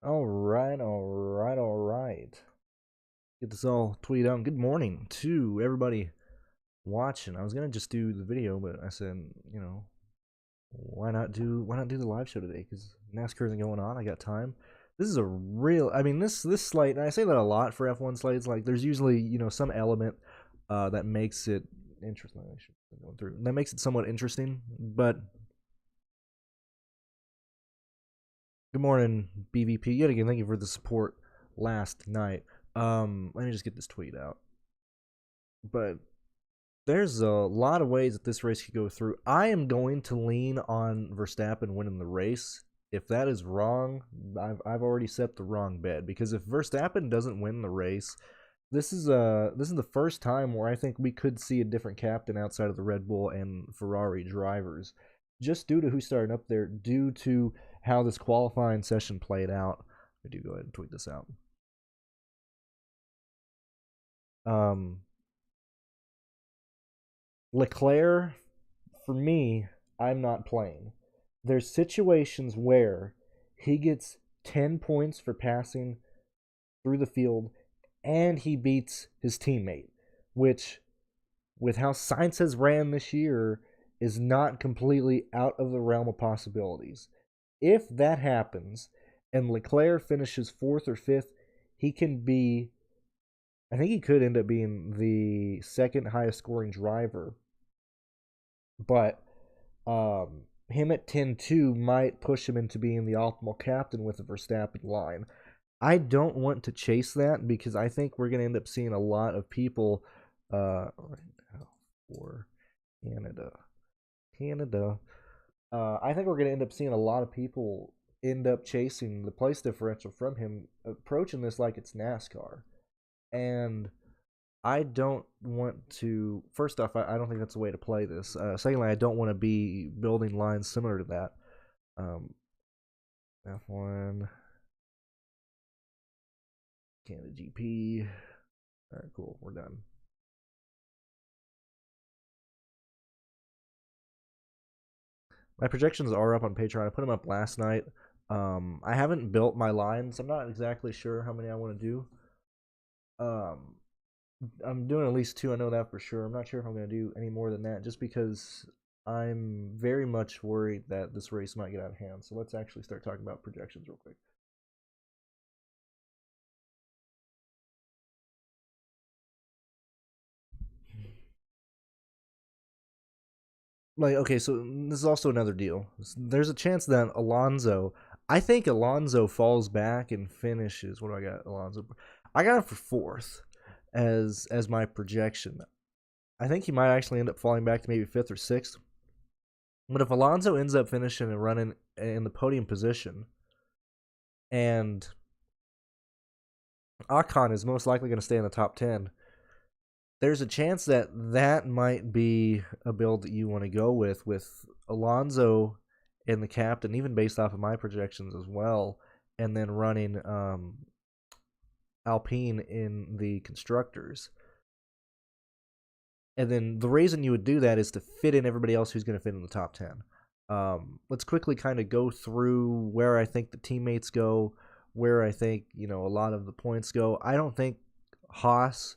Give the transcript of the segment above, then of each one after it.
All right, all right, all right. Get this all tweeted out. Good morning to everybody watching. I was gonna just do the video, but I said, why not do the live show today? Because NASCAR isn't going on. I got time. This is a real. I mean, this slate. And I say that a lot for F1 slates. Like, there's usually some element that makes it interesting. I should go through that makes it somewhat interesting. But good morning, BVP. Yet again, thank you for the support last night. Let me just get this tweet out. But there's a lot of ways that this race could go through. I am going to lean on Verstappen winning the race. If that is wrong, I've already set the wrong bet, because if Verstappen doesn't win the race, this is the first time where I think we could see a different captain outside of the Red Bull and Ferrari drivers, just due to who started up there, due to how this qualifying session played out. I do go ahead and tweet this out. Um, Leclerc, for me, I'm not playing. There's situations where he gets 10 points for passing through the field and he beats his teammate, which, with how Sainz has ran this year, is not completely out of the realm of possibilities. If that happens and Leclerc finishes fourth or fifth, he can be, I think he could end up being the second highest scoring driver. But him at 10-2 might push him into being the optimal captain with the Verstappen line. I don't want to chase that, because I think we're going to end up seeing a lot of people right now for Canada. I think we're going to end up seeing a lot of people end up chasing the place differential from him, approaching this like it's NASCAR. And I don't want to. First off, I don't think that's a way to play this. Secondly, I don't want to be building lines similar to that. F1, Canada GP. All right, cool. We're done. My projections are up on Patreon. I put them up last night. I haven't built my lines. I'm not exactly sure how many I want to do. Um, I'm doing at least two. I know that for sure. I'm not sure if I'm going to do any more than that, just because I'm very much worried that this race might get out of hand. So let's actually start talking about projections real quick. Like, okay, so this is also another deal. There's a chance that I think Alonso falls back and finishes. What do I got, Alonso? I got him for fourth as my projection. I think he might actually end up falling back to maybe fifth or sixth. But if Alonso ends up finishing and running in the podium position, and Ocon is most likely going to stay in the top 10, there's a chance that that might be a build that you want to go with Alonso and the captain, even based off of my projections as well, and then running Alpine in the constructors. And then the reason you would do that is to fit in everybody else who's going to fit in the top 10. Let's quickly kind of go through where I think the teammates go, where I think, a lot of the points go. I don't think Haas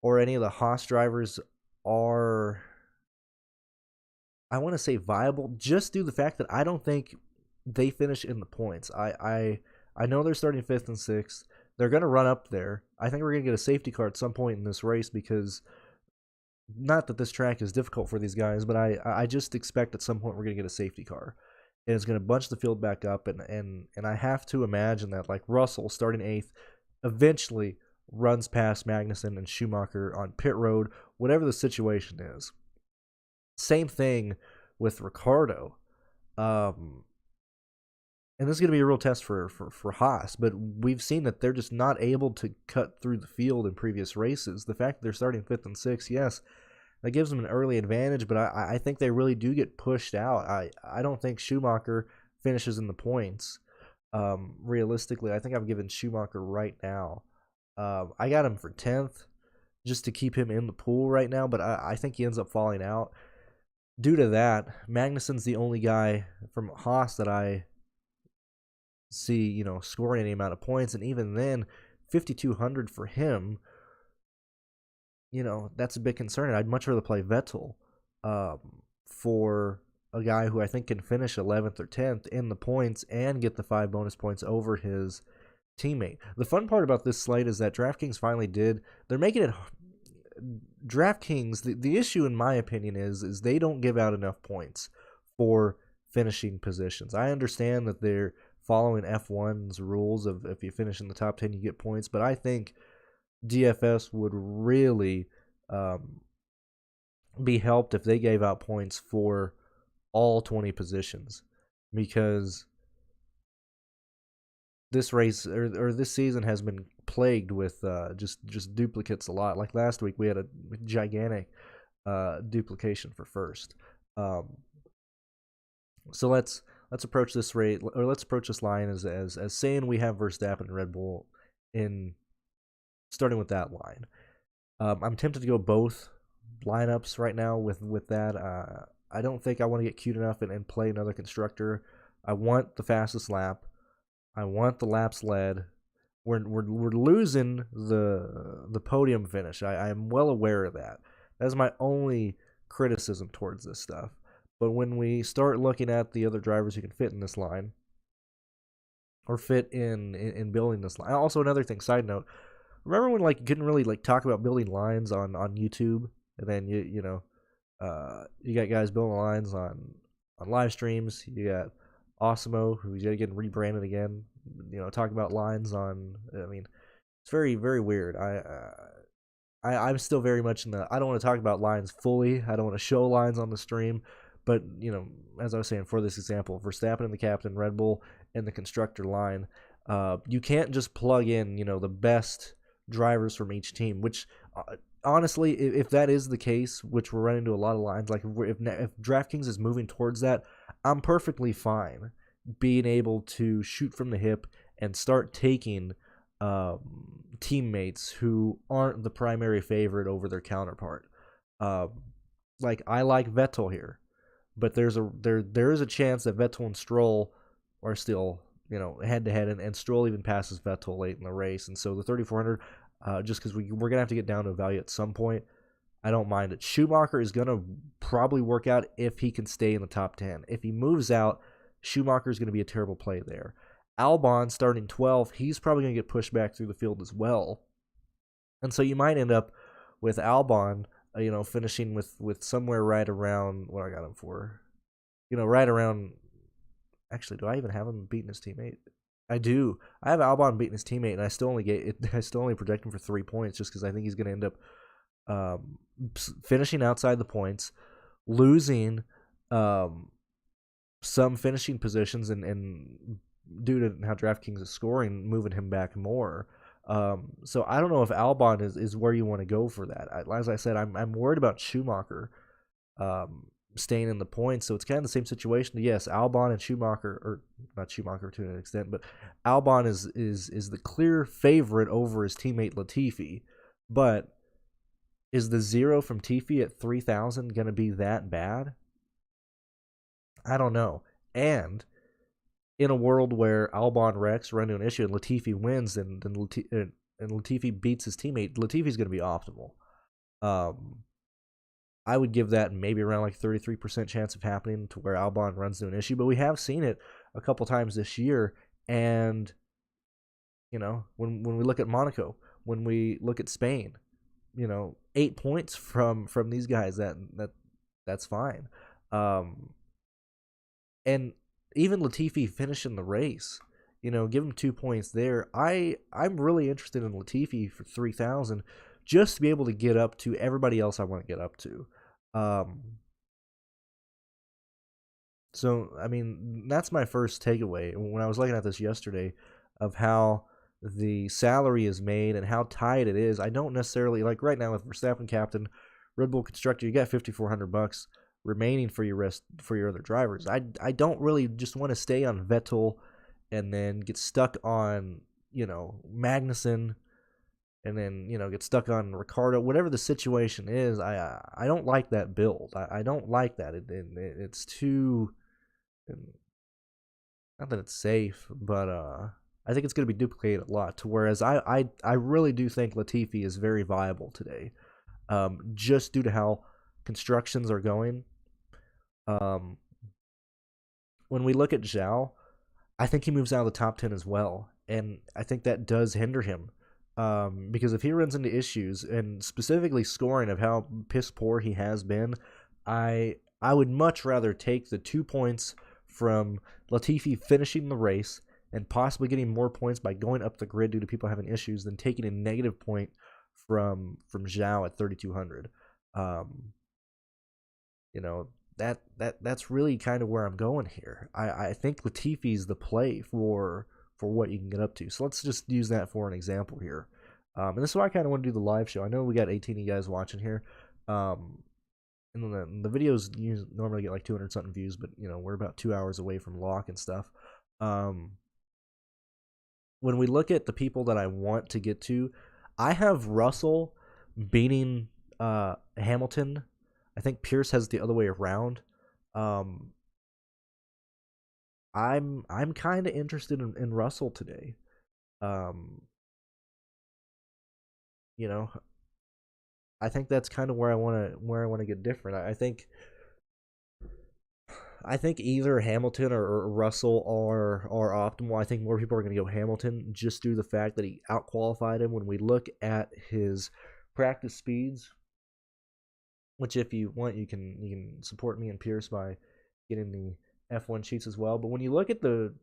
or any of the Haas drivers are, I want to say, viable, just due to the fact that I don't think they finish in the points. I know they're starting fifth and sixth. They're going to run up there. I think we're going to get a safety car at some point in this race, because not that this track is difficult for these guys, but I just expect at some point we're going to get a safety car, and it's going to bunch the field back up, and I have to imagine that, like, Russell starting eighth eventually runs past Magnussen and Schumacher on pit road, whatever the situation is. Same thing with Ricardo. And this is going to be a real test for Haas, but we've seen that they're just not able to cut through the field in previous races. The fact that they're starting fifth and sixth, yes, that gives them an early advantage, but I think they really do get pushed out. I don't think Schumacher finishes in the points. Realistically, I think I'm giving Schumacher right now. I got him for 10th just to keep him in the pool right now, but I think he ends up falling out. Due to that, Magnussen's the only guy from Haas that I see, scoring any amount of points. And even then, 5,200 for him, that's a big concern. I'd much rather play Vettel for a guy who I think can finish 11th or 10th in the points and get the 5 bonus points over his teammate. The fun part about this slate is that DraftKings finally they're making it. DraftKings, the issue in my opinion is they don't give out enough points for finishing positions. I understand that they're following F1's rules of if you finish in the top 10 you get points, but I think DFS would really be helped if they gave out points for all 20 positions, because this race or this season has been plagued with just duplicates a lot. Like last week, we had a gigantic duplication for first. So let's approach this rate, or let's approach this line as saying we have Verstappen and Red Bull in starting with that line. I'm tempted to go both lineups right now with that. I don't think I want to get cute enough and play another constructor. I want the fastest lap. I want the laps led. We're losing the podium finish. I am well aware of that. That's my only criticism towards this stuff. But when we start looking at the other drivers who can fit in this line, or fit in building this line. Also, another thing, side note, remember when you couldn't really talk about building lines on YouTube, and then you got guys building lines on live streams. You got Osimo, who's getting rebranded again. Talking about lines on. I mean, it's very, very weird. I'm still very much in the. I don't want to talk about lines fully. I don't want to show lines on the stream. But as I was saying, for this example, Verstappen and the captain, Red Bull and the constructor line, you can't just plug in the best drivers from each team. Which honestly, if that is the case, which we're running into a lot of lines, like if DraftKings is moving towards that, I'm perfectly fine being able to shoot from the hip and start taking teammates who aren't the primary favorite over their counterpart. Like I like Vettel here, but there is a chance that Vettel and Stroll are still head to head, and Stroll even passes Vettel late in the race, and so the 3,400. Just because we're going to have to get down to a value at some point. I don't mind it. Schumacher is going to probably work out if he can stay in the top 10. If he moves out, Schumacher is going to be a terrible play there. Albon starting 12th, he's probably going to get pushed back through the field as well. And so you might end up with Albon, finishing with somewhere right around what I got him for. Right around. Actually, do I even have him beating his teammate? I do. I have Albon beating his teammate, and I still only project him for 3 points, just because I think he's going to end up finishing outside the points, losing some finishing positions, and due to how DraftKings is scoring, moving him back more. So I don't know if Albon is where you want to go for that. As I said, I'm worried about Schumacher staying in the points, so it's kind of the same situation. Yes, Albon and Schumacher, or not Schumacher to an extent, but Albon is the clear favorite over his teammate Latifi. But is the 0 from Tifi at 3,000 going to be that bad? I don't know. And in a world where Albon wrecks, run into an issue, and Latifi wins, and Latifi beats his teammate, Latifi's going to be optimal. I would give that maybe around 33% chance of happening to where Albon runs into an issue, but we have seen it a couple times this year. And when we look at Monaco, when we look at Spain, 8 points from these guys, that's fine. And even Latifi finishing the race, give him 2 points there. I'm really interested in Latifi for 3,000, just to be able to get up to everybody else I want to get up to. So, I mean, that's my first takeaway when I was looking at this yesterday, of how the salary is made and how tight it is. I don't necessarily, right now with Verstappen captain, Red Bull constructor, you got $5,400 remaining for your other drivers. I don't really just want to stay on Vettel and then get stuck on, Magnussen, and then get stuck on Ricardo. Whatever the situation is, I don't like that build. I don't like that. It's too not that it's safe, but I think it's going to be duplicated a lot. To whereas I really do think Latifi is very viable today, just due to how constructions are going. Um, when we look at Zhao, I think he moves out of the top 10 as well, and I think that does hinder him. Because if he runs into issues, and specifically scoring of how piss poor he has been, I would much rather take the 2 points from Latifi finishing the race and possibly getting more points by going up the grid due to people having issues than taking a negative point from Zhao at 3,200. Um, you know that's really kind of where I'm going here. I think Latifi's the play for what you can get up to. So let's just use that for an example here. And this is why I kind of want to do the live show. I know we got 18 of you guys watching here. And the videos normally get like 200 something views, but we're about 2 hours away from lock and stuff. When we look at the people that I want to get to, I have Russell beating Hamilton. I think Pearce has the other way around. I'm kind of interested in Russell today. You know, I think that's kind of where I want to get different. I think either Hamilton or Russell are optimal. I think more people are going to go Hamilton just due to the fact that he outqualified him. When we look at his practice speeds, which if you want, you can support me and Pearce by getting the F1 sheets as well. But when you look at the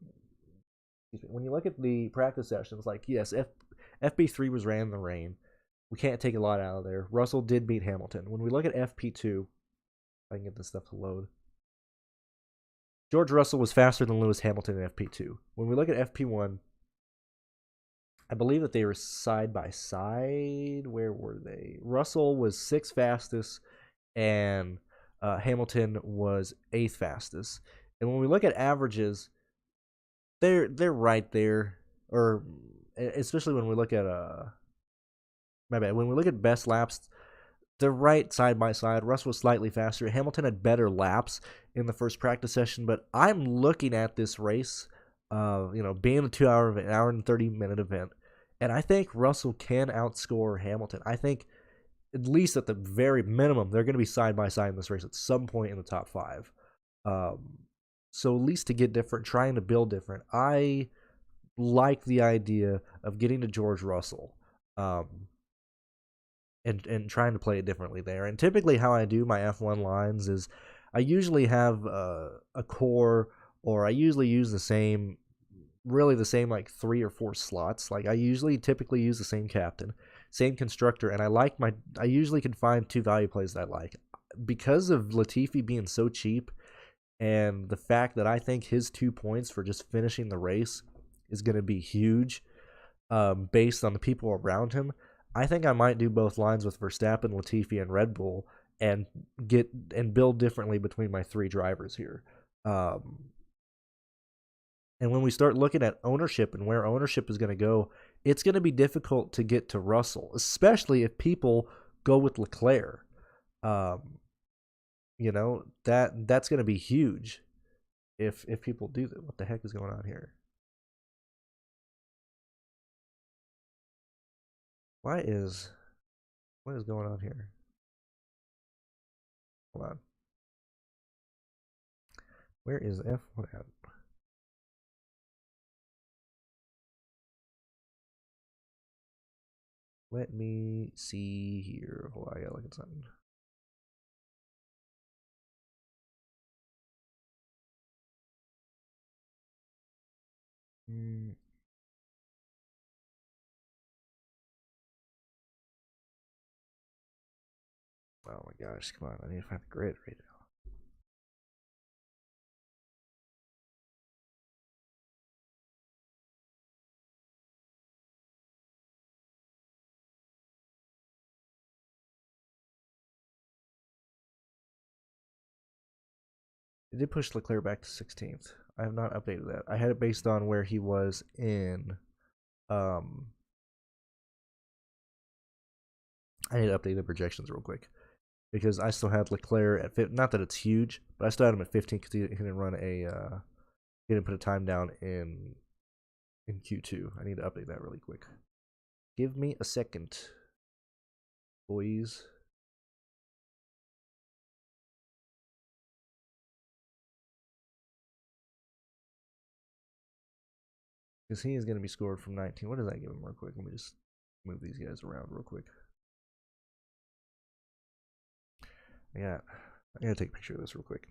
practice sessions, like yes, FP3 was ran in the rain. We can't take a lot out of there. Russell did beat Hamilton. When we look at FP2, if I can get this stuff to load, George Russell was faster than Lewis Hamilton in FP2. When we look at FP1, I believe that they were side by side. Where were they? Russell was 6th fastest, and Hamilton was 8th fastest. And when we look at averages, they're right there, or especially when we look at my bad. When we look at best laps, they're right side by side. Russell was slightly faster. Hamilton had better laps in the first practice session, but I'm looking at this race, being a 2 hour event, hour and 30-minute event, and I think Russell can outscore Hamilton. I think at least at the very minimum, they're going to be side by side in this race at some point in the top 5. So at least to get different, trying to build different, I like the idea of getting to George Russell. And trying to play it differently there. And typically how I do my F1 lines is I usually have a core, or I usually use the same like 3 or 4 slots. Like I typically use the same captain, same constructor, and I usually can find 2 value plays that I like. Because of Latifi being so cheap and the fact that I think his 2 points for just finishing the race is going to be huge, based on the people around him, I think I might do both lines with Verstappen, Latifi, and Red Bull, and build differently between my 3 drivers here. And when we start looking at ownership and where ownership is going to go, it's going to be difficult to get to Russell, especially if people go with Leclerc. That's going to be huge if people do that. What the heck is going on here? What is going on here? Hold on. Where is F1 at? Let me see here. Hold on, I gotta look at something. Oh my gosh, come on. I need to find the grid right now. It did push Leclerc back to 16th. I have not updated that. I had it based on where he was in. I need to update the projections real quick because I still had Leclerc at 15. Not that it's huge, but I still had him at 15 because he didn't run a He didn't put a time down in Q2. I need to update that really quick. Give me a second, boys. Because he is going to be scored from 19. What does that give him real quick? Let me just move these guys around real quick. I gotta take a picture of this real quick.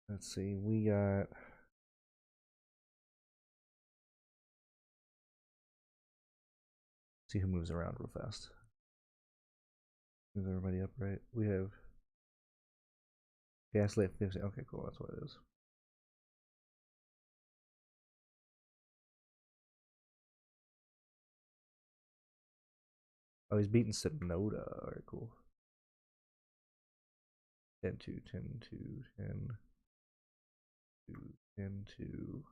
Let's see, we got see who moves around real fast. Moves everybody up, right? We have Gaslit 50. Okay, cool, that's what it is. Oh, he's beating Sonoda. Alright, cool. 10 2, 10 2, 10 2, 10 2.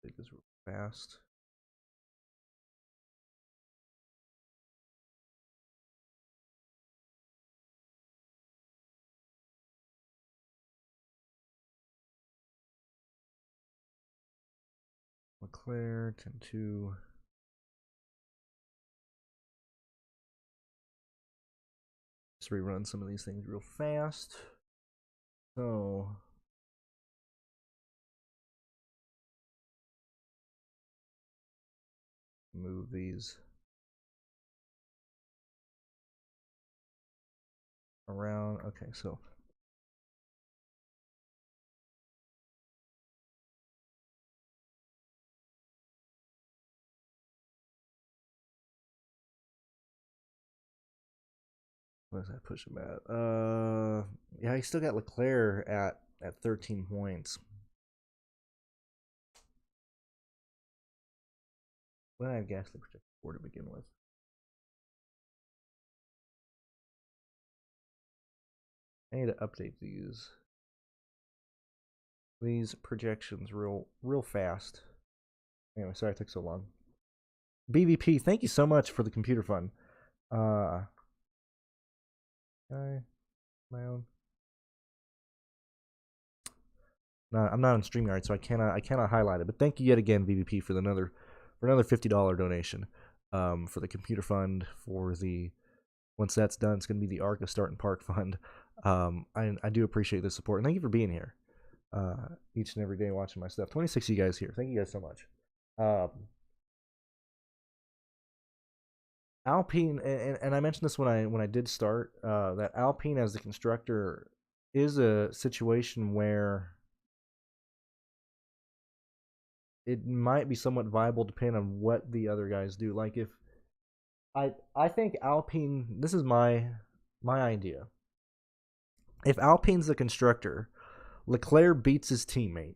Take this real fast. Leclerc, 10 2. Just rerun some of these things real fast. So move these around. Okay, so what does that push him at? Yeah, he still got Leclerc at 13 points. Well, I have Gasly projected 4 to begin with. I need to update these projections real fast. Anyway, sorry it took so long. BVP, thank you so much for the computer fund. My own. No, I'm not on StreamYard, so I cannot highlight it. But thank you yet again, BVP, for another $50 donation. For the computer fund, for the once that's done, it's going to be the ARCA Start and Park Fund. I do appreciate the support, and thank you for being here each and every day watching my stuff. 26 of you guys here. Thank you guys so much. Alpine, and I mentioned this when I did start, that Alpine as the constructor is a situation where it might be somewhat viable depending on what the other guys do. Like if I think Alpine, this is my idea. If Alpine's the constructor, Leclerc beats his teammate.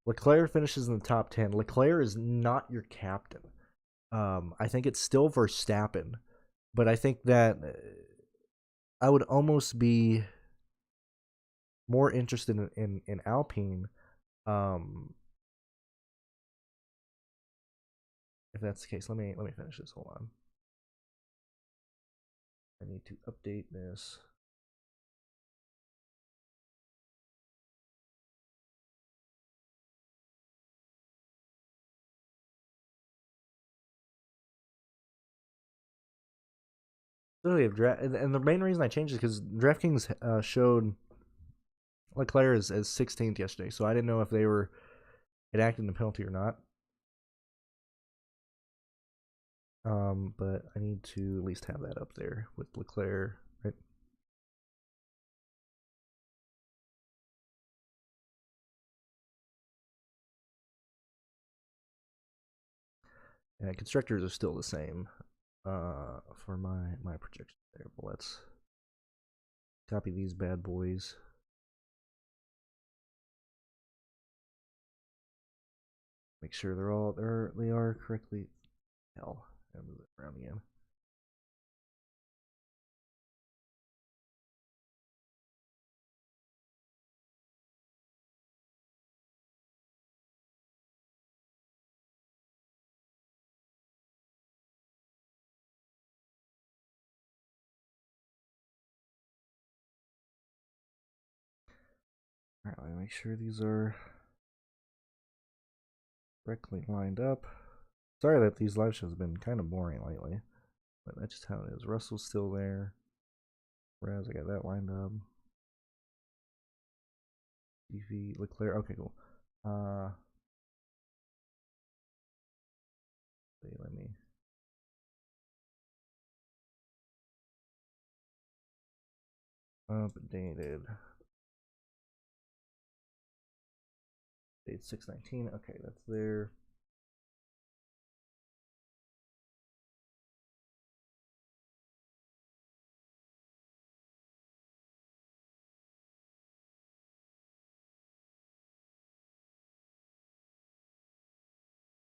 Leclerc finishes in the top 10. Leclerc is not your captain. I think it's still Verstappen, but I think that I would almost be more interested in Alpine. If that's the case, let me finish this. Hold on. I need to update this. So we have and the main reason I changed is because DraftKings showed Leclerc as 16th yesterday, so I didn't know if they were enacting the penalty or not. But I need to at least have that up there with Leclerc, right? And constructors are still the same for my projection there. But let's copy these bad boys. Make sure they are correctly. Hell, I'll move it around again. make sure these are correctly lined up. Sorry that these live shows have been kind of boring lately, but that's just how it is. Russell's still there. Raz, I got that lined up. DV, Leclerc, okay, cool. Let me. Updated. Date 6/19. Okay, that's there.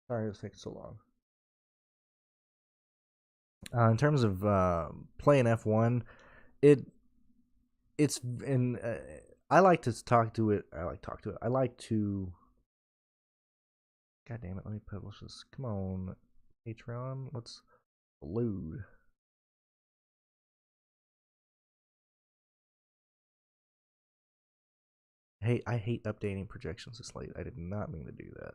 Sorry it's taking so long. In terms of playing F1, it's in. I like to talk to it. I like to. God damn it! Let me publish this. Come on, Patreon. Let's load. I hate updating projections this late. I did not mean to do that.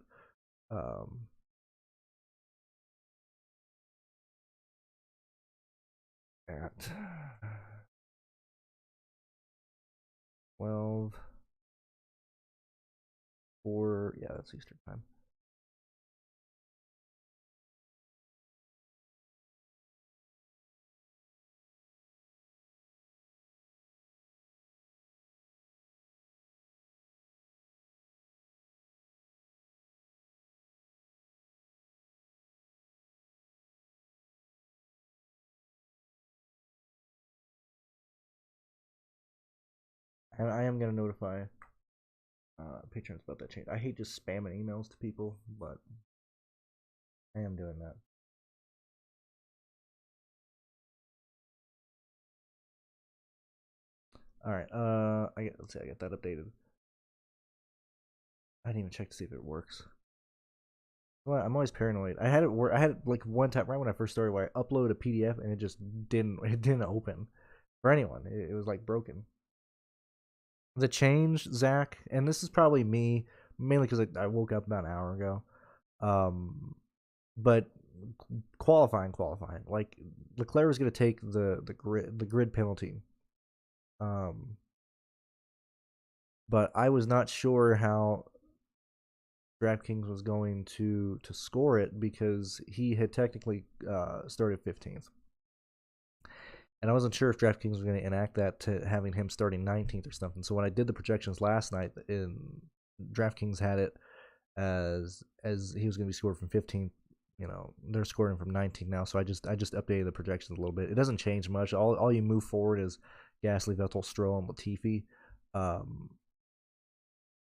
12 4, yeah, that's Eastern time. And I am going to notify patrons about that change. I hate just spamming emails to people, but I am doing that. All right. Let's see. I got that updated. I didn't even check to see if it works. Well, I'm always paranoid. I had it work. I had it like one time right when I first started, where I uploaded a PDF and it just didn't. It didn't open for anyone. It was like broken. The change, Zach, and this is probably me, mainly because I woke up about an hour ago. But qualifying, like Leclerc was going to take the grid penalty. But I was not sure how DraftKings was going to score it, because he had technically started 15th. And I wasn't sure if DraftKings was going to enact that to having him starting 19th or something. So when I did the projections last night, DraftKings had it as he was going to be scored from 15th. You know, they're scoring from 19th now. So I just updated the projections a little bit. It doesn't change much. All you move forward is Gasly, Vettel, Stroll, and Latifi.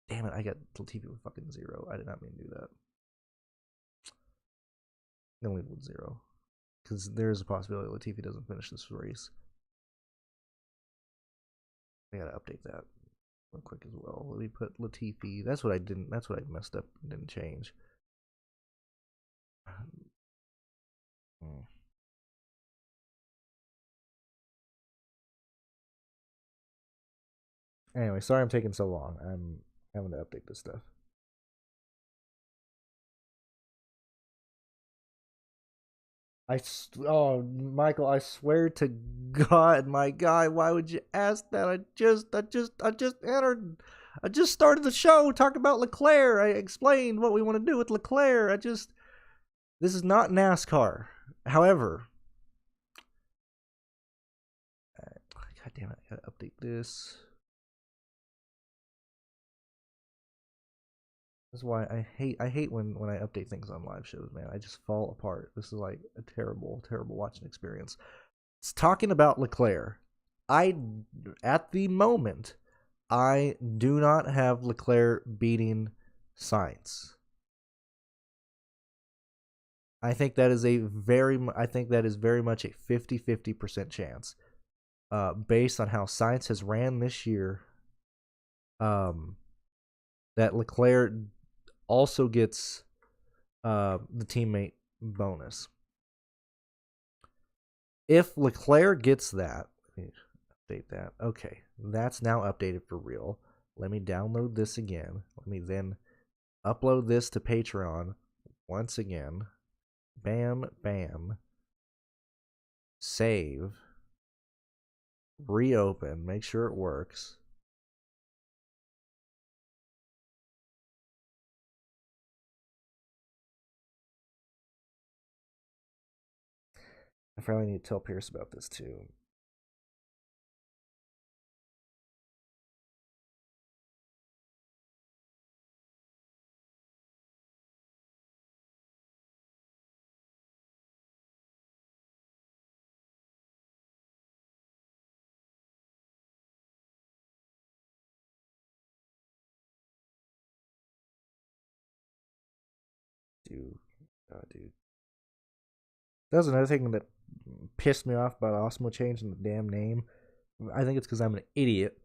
Damn it, I got Latifi with fucking 0. I did not mean to do that. I'm going to leave it with 0. Because there's a possibility Latifi doesn't finish this race. I gotta update that real quick as well. Let me put Latifi. That's what I messed up and didn't change. Anyway, sorry I'm taking so long. I'm having to update this stuff. Michael, I swear to God, my guy, why would you ask that? I just entered. I just started the show talking about Leclerc. I explained what we want to do with Leclerc. This is not NASCAR. However, God damn it, I gotta update this. That's why I hate when I update things on live shows, man. I just fall apart. This is like a terrible watching experience. It's talking about Leclerc. At the moment, I do not have Leclerc beating Sainz. I think that is very much a 50-50% chance, based on how Sainz has ran this year. That Leclerc also gets the teammate bonus. If Leclerc gets that, let me update that. Okay, that's now updated for real. Let me download this again. Let me then upload this to Patreon once again. Bam, bam. Save. Reopen. Make sure it works. I probably need to tell Pearce about this too. Dude. That was another thing that pissed me off about Osmo changing the damn name. I think it's because I'm an idiot,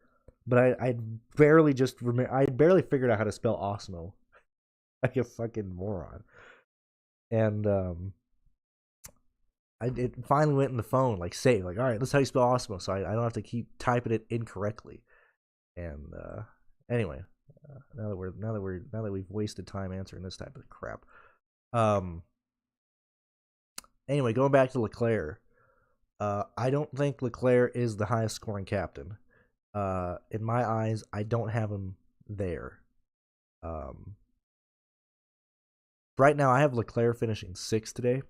but I barely figured out how to spell Osmo, like a fucking moron. And it finally went in the phone, like save, like all right, that's how you spell Osmo, so I don't have to keep typing it incorrectly. And anyway, now that we've wasted time answering this type of crap. Anyway, going back to Leclerc, I don't think Leclerc is the highest scoring captain. In my eyes, I don't have him there. Right now, I have Leclerc finishing 6th today.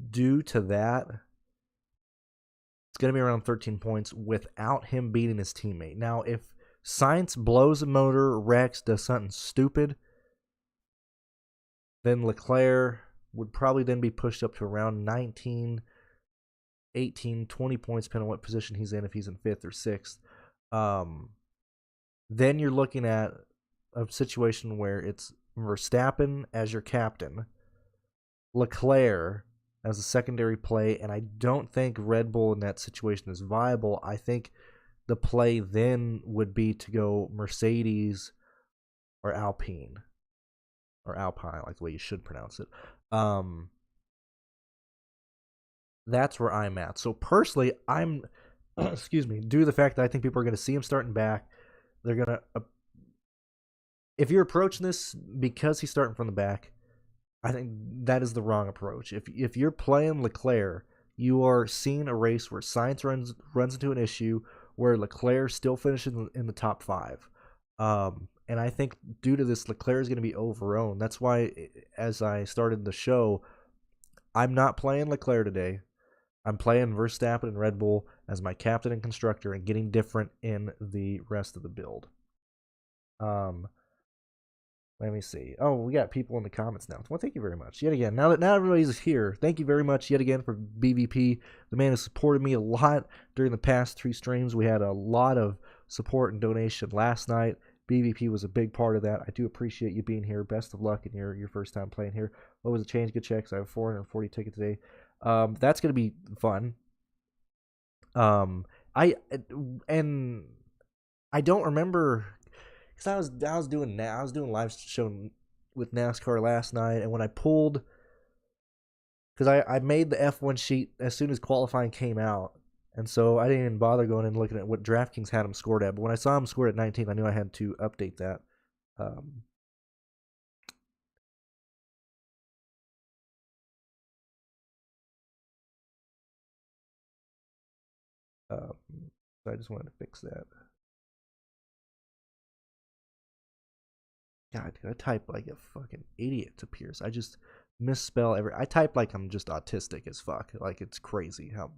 Due to that, it's going to be around 13 points without him beating his teammate. Now, if Sainz blows a motor, wrecks, does something stupid, then Leclerc would probably then be pushed up to around 19, 18, 20 points, depending on what position he's in, if he's in 5th or 6th. Then you're looking at a situation where it's Verstappen as your captain, Leclerc as a secondary play, and I don't think Red Bull in that situation is viable. I think the play then would be to go Mercedes or Alpine, like the way you should pronounce it. That's where I'm at. So personally, I'm, excuse me, due to the fact that I think people are going to see him starting back, they're going to, if you're approaching this because he's starting from the back, I think that is the wrong approach. If you're playing Leclerc, you are seeing a race where Sainz runs into an issue where Leclerc still finishes in the top 5. And I think due to this, Leclerc is going to be overowned. That's why, as I started the show, I'm not playing Leclerc today. I'm playing Verstappen and Red Bull as my captain and constructor and getting different in the rest of the build. Let me see. Oh, we got people in the comments now. Well, thank you very much. Yet again, now everybody's here, thank you very much yet again for BVP. The man has supported me a lot during the past 3 streams. We had a lot of support and donation last night. BVP was a big part of that. I do appreciate you being here. Best of luck in your first time playing here. What was the change? Good checks. I have 440 tickets today. That's going to be fun. I don't remember, because I was doing live show with NASCAR last night, and when I pulled, because I made the F1 sheet as soon as qualifying came out, and so I didn't even bother going and looking at what DraftKings had him scored at. But when I saw him scored at 19, I knew I had to update that. So I just wanted to fix that. God, I type like a fucking idiot to Pearce. I just misspell I type like I'm just autistic as fuck. Like, it's crazy how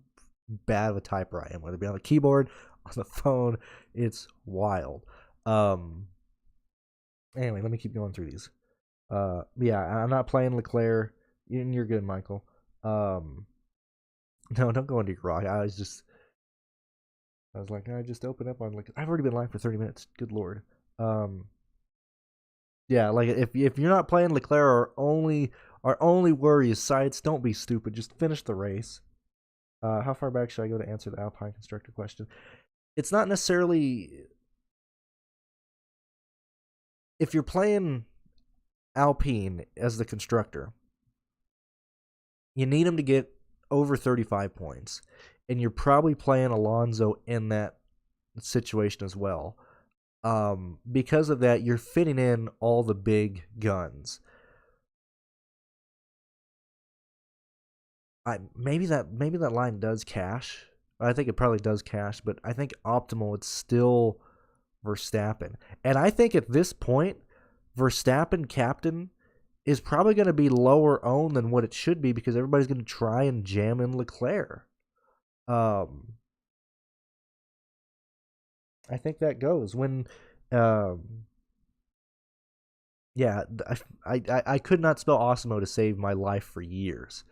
bad of a typer I am, whether it be on the keyboard, on the phone. It's wild. Anyway, let me keep going through these. Yeah, I'm not playing Leclerc. You're good, Michael. No, don't go into your rock. I was like, I just opened up on, like, I've already been live for 30 minutes. Good lord. Yeah, like, if you're not playing Leclerc, our only worry is sights. Don't be stupid. Just finish the race. How far back should I go to answer the Alpine constructor question? It's not necessarily, if you're playing Alpine as the constructor, you need him to get over 35 points, and you're probably playing Alonso in that situation as well. Because of that, you're fitting in all the big guns. Maybe that line does cash. I think it probably does cash, but I think optimal it's still Verstappen. And I think at this point, Verstappen captain is probably going to be lower owned than what it should be because everybody's going to try and jam in Leclerc. I think that goes when, yeah, I could not spell Osimo to save my life for years,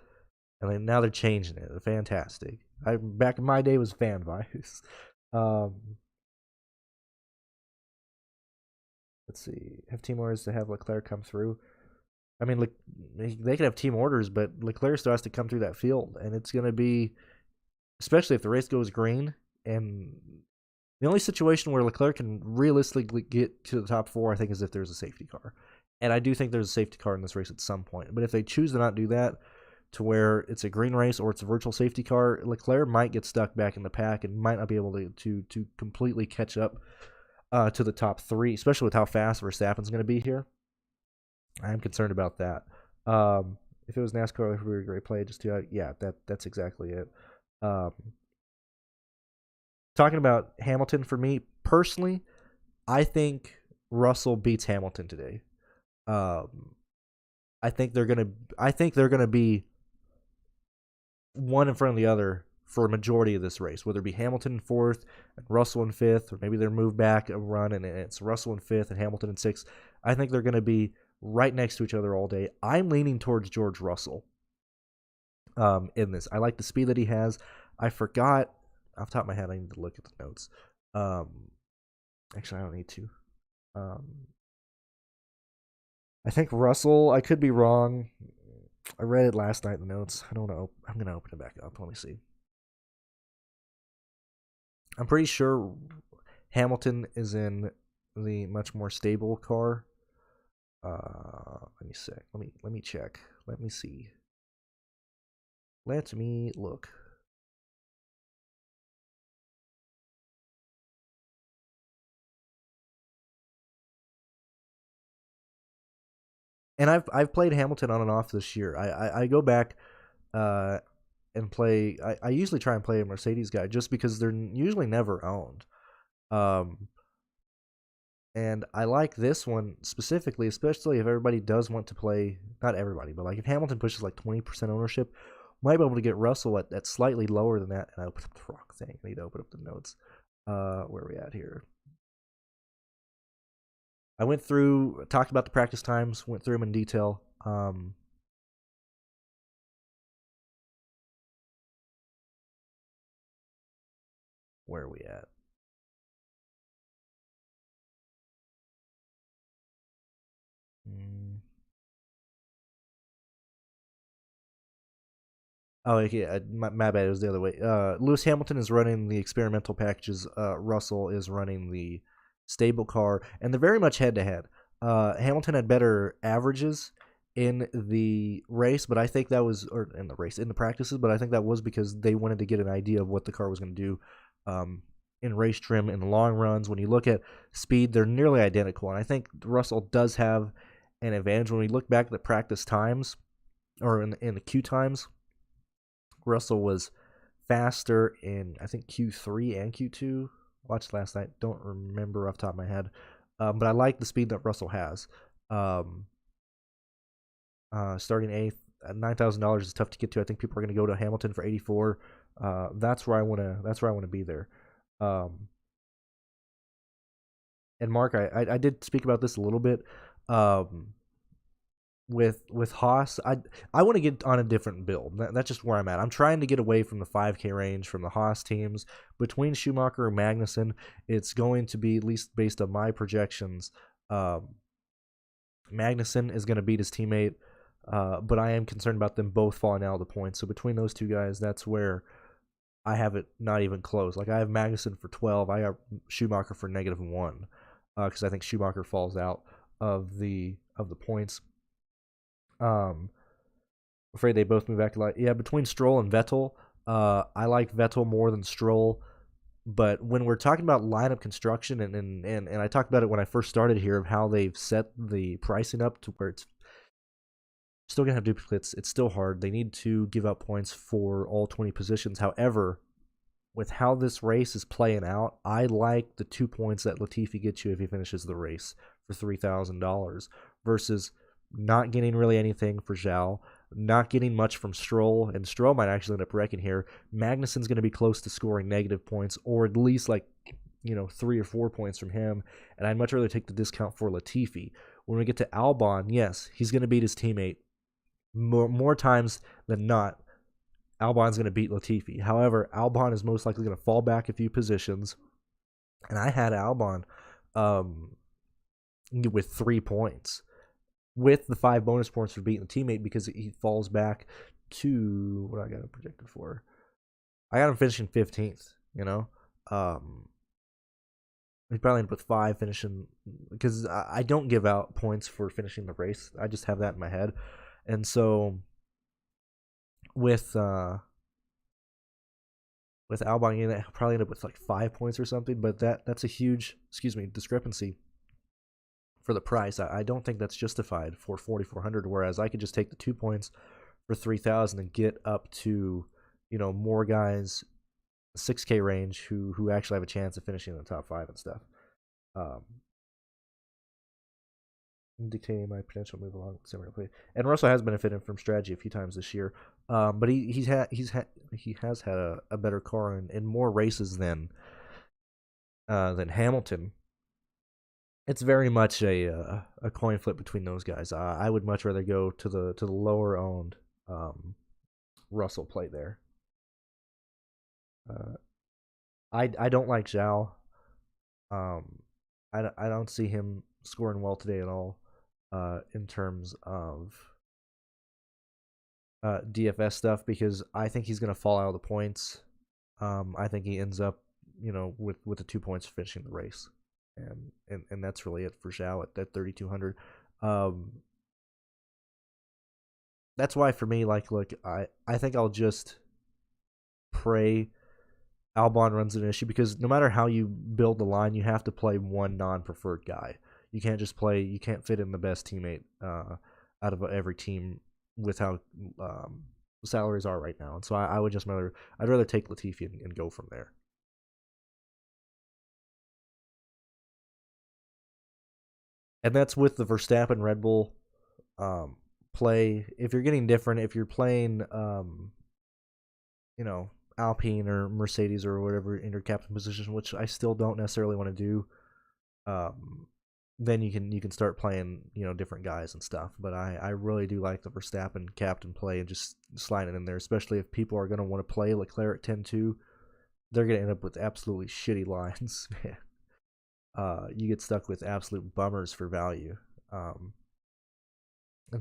and now they're changing it. Fantastic. Back in my day was fan vibes. Let's see. Have team orders to have Leclerc come through. I mean, they could have team orders, but Leclerc still has to come through that field, and it's going to be, especially if the race goes green. And the only situation where Leclerc can realistically get to the top 4, I think, is if there's a safety car. And I do think there's a safety car in this race at some point. But if they choose to not do that, to where it's a green race or it's a virtual safety car, Leclerc might get stuck back in the pack and might not be able to completely catch up to the top 3, especially with how fast Verstappen's going to be here. I am concerned about that. If it was NASCAR, it would be a great play. That's exactly it. Talking about Hamilton, for me personally, I think Russell beats Hamilton today. I think they're gonna be one in front of the other for a majority of this race, whether it be Hamilton in 4th and Russell in 5th, or maybe they're moved back a run and it's Russell in 5th and Hamilton in 6th. I think they're going to be right next to each other all day. I'm leaning towards George Russell in this. I like the speed that he has. I forgot, off the top of my head, I need to look at the notes. Actually, I don't need to. I think Russell, I could be wrong. I read it last night in the notes. I don't know. I'm going to open it back up. Let me see. I'm pretty sure Hamilton is in the much more stable car. Let me see. Let me check. Let me see. Let me look. And I've played Hamilton on and off this year. I go back and play. I usually try and play a Mercedes guy just because they're usually never owned. And I like this one specifically, especially if everybody does want to play. Not everybody, but like if Hamilton pushes like 20% ownership, might be able to get Russell at slightly lower than that. And I opened up the wrong thing. I need to open up the notes. Where are we at here? I went through, talked about the practice times, went through them in detail. Where are we at? Oh, yeah, my bad. It was the other way. Lewis Hamilton is running the experimental packages. Russell is running the stable car, and they're very much head-to-head. Hamilton had better averages in the race, but I think that was, or in the practices, but I think that was because they wanted to get an idea of what the car was going to do in race trim in the long runs. When you look at speed, they're nearly identical, and I think Russell does have an advantage. When we look back at the practice times, or in the Q times, Russell was faster in, I think, Q3 and Q2. Watched last night. Don't remember off the top of my head. But I like the speed that Russell has. Starting 8th at $9,000 is tough to get to. I think people are going to go to Hamilton for 84. That's where I want to be there. And Mark, I did speak about this a little bit. With Haas, I want to get on a different build. That's just where I'm at. I'm trying to get away from the 5K range from the Haas teams. Between Schumacher and Magnussen, it's going to be, at least based on my projections, Magnussen is going to beat his teammate, but I am concerned about them both falling out of the points. So between those two guys, that's where I have it not even close. Like I have Magnussen for 12. I have Schumacher for -1 because I think Schumacher falls out of the points. Afraid they both move back to light. Yeah, between Stroll and Vettel, I like Vettel more than Stroll, But when we're talking about lineup construction, and I talked about it when I first started here, of how they've set the pricing up to where it's still going to have duplicates. It's still hard. They need to give up points for all 20 positions. However, with how this race is playing out, I like the 2 points that Latifi gets you if he finishes the race for $3,000 versus not getting really anything for Zhao, not getting much from Stroll, and Stroll might actually end up wrecking here. Magnussen's going to be close to scoring negative points, or at least 3 or 4 points from him, and I'd much rather take the discount for Latifi. When we get to Albon, yes, he's going to beat his teammate more times than not. Albon's going to beat Latifi. However, Albon is most likely going to fall back a few positions, and I had Albon with 3 points, with the 5 bonus points for beating the teammate, because he falls back to what I got him projected for. I got him finishing 15th. He probably ended up with 5 finishing, because I don't give out points for finishing the race. I just have that in my head, and so with Albon, you probably end up with 5 points or something, but that's a huge discrepancy for the price. I don't think that's justified for 4,400. Whereas I could just take the 2 points for 3,000 and get up to more guys 6K range who actually have a chance of finishing in the top 5 and stuff. Dictating my potential move along with similar play. And Russell has benefited from strategy a few times this year, but he has had a better car in more races than Hamilton. It's very much a coin flip between those guys. I would much rather go to the lower owned Russell play there. I don't like Zhao. I don't see him scoring well today at all in terms of DFS stuff, because I think he's going to fall out of the points. I think he ends up with the 2 points finishing the race. And that's really it for Zhao at that 3,200. That's why for me, look, I think I'll just pray Albon runs an issue, because no matter how you build the line, you have to play one non-preferred guy. You can't just play. You can't fit in the best teammate out of every team with how salaries are right now. And so I would I'd rather take Latifi and go from there. And that's with the Verstappen Red Bull play. If you're getting different, if you're playing, Alpine or Mercedes or whatever in your captain position, which I still don't necessarily want to do, then you can start playing different guys and stuff. But I really do like the Verstappen captain play and just sliding in there, especially if people are going to want to play Leclerc at 10-2. They're going to end up with absolutely shitty lines, man. You get stuck with absolute bummers for value. And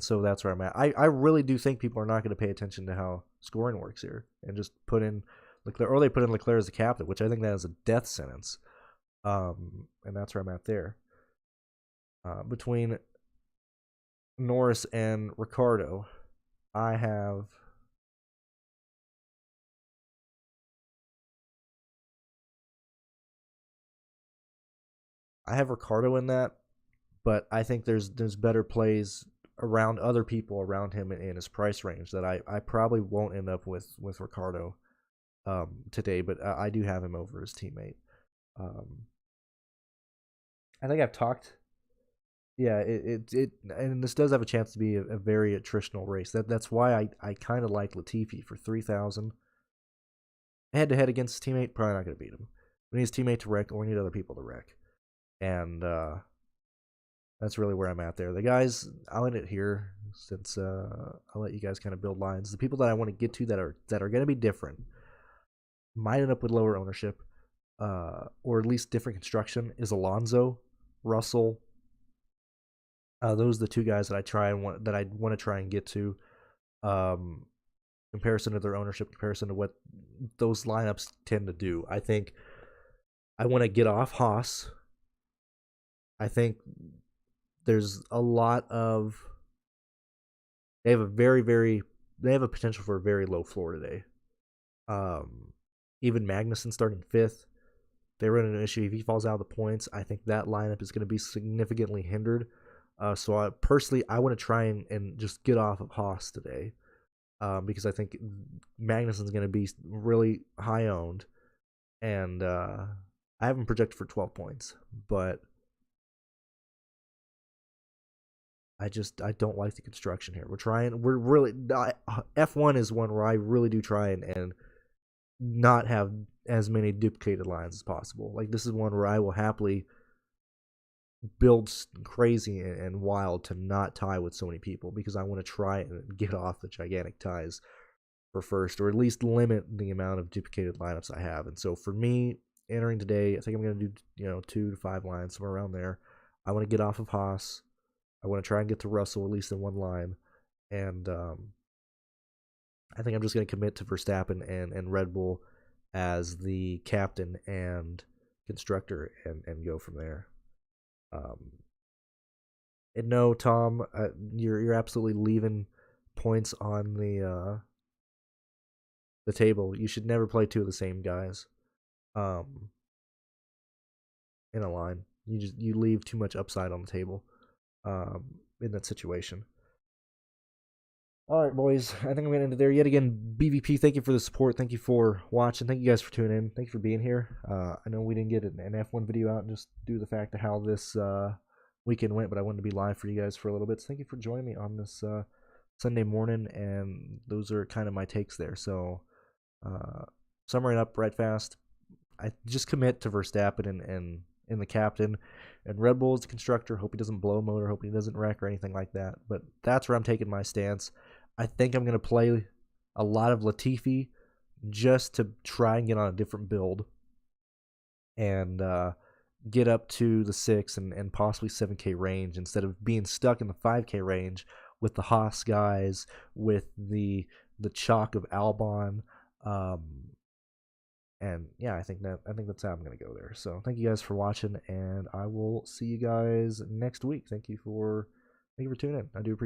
so that's where I'm at. I really do think people are not going to pay attention to how scoring works here and just put in Leclerc, or they put in Leclerc as the captain, which I think that is a death sentence. And that's where I'm at there. Between Norris and Ricciardo, I have Ricciardo in that, but I think there's better plays around other people around him in his price range that I probably won't end up with Ricciardo today, but I do have him over his teammate. I think I've talked. Yeah, it and this does have a chance to be a very attritional race. That's why I kind of like Latifi for 3,000. Head to head against his teammate, probably not going to beat him. We need his teammate to wreck, or we need other people to wreck. And that's really where I'm at there. The guys, I'll end it here since I'll let you guys kind of build lines. The people that I want to get to that are going to be different, might end up with lower ownership, or at least different construction, is Alonso, Russell. Those are the 2 guys that I want to try and get to. Comparison to their ownership, comparison to what those lineups tend to do. I think I want to get off Haas. I think there's a lot of they have a potential for a very low floor today. Even Magnussen starting 5th. they run into an issue. If he falls out of the points, I think that lineup is going to be significantly hindered. So I want to try and just get off of Haas today, because I think Magnussen's going to be really high owned, and I haven't projected for 12 points, but I don't like the construction here. We're really F1 is one where I really do try and not have as many duplicated lines as possible. Like, this is one where I will happily build crazy and wild to not tie with so many people, because I want to try and get off the gigantic ties for first, or at least limit the amount of duplicated lineups I have. And so for me, entering today, I think I'm going to do 2 to 5 lines, somewhere around there. I want to get off of Haas. I want to try and get to Russell at least in one line, and I think I'm just going to commit to Verstappen and Red Bull as the captain and constructor, and go from there. And no, Tom, you're absolutely leaving points on the table. You should never play 2 of the same guys in a line. You leave too much upside on the table in that situation. All right, boys. I think I'm going to end it there. Yet again, BVP, thank you for the support. Thank you for watching. Thank you guys for tuning in. Thank you for being here. I know we didn't get an F1 video out just due to the fact of how this weekend went, but I wanted to be live for you guys for a little bit. So thank you for joining me on this Sunday morning, and those are kind of my takes there. So summary it up right fast. I just commit to Verstappen and the captain, and Red Bull is the constructor. Hope he doesn't blow motor. Hope he doesn't wreck or anything like that. But that's where I'm taking my stance. I think I'm going to play a lot of Latifi just to try and get on a different build and get up to the 6 and possibly 7K range, instead of being stuck in the 5K range with the Haas guys, with the chalk of Albon. And yeah, I think that's how I'm going to go there. So thank you guys for watching, and I will see you guys next week. Thank you for tuning in. I do appreciate it.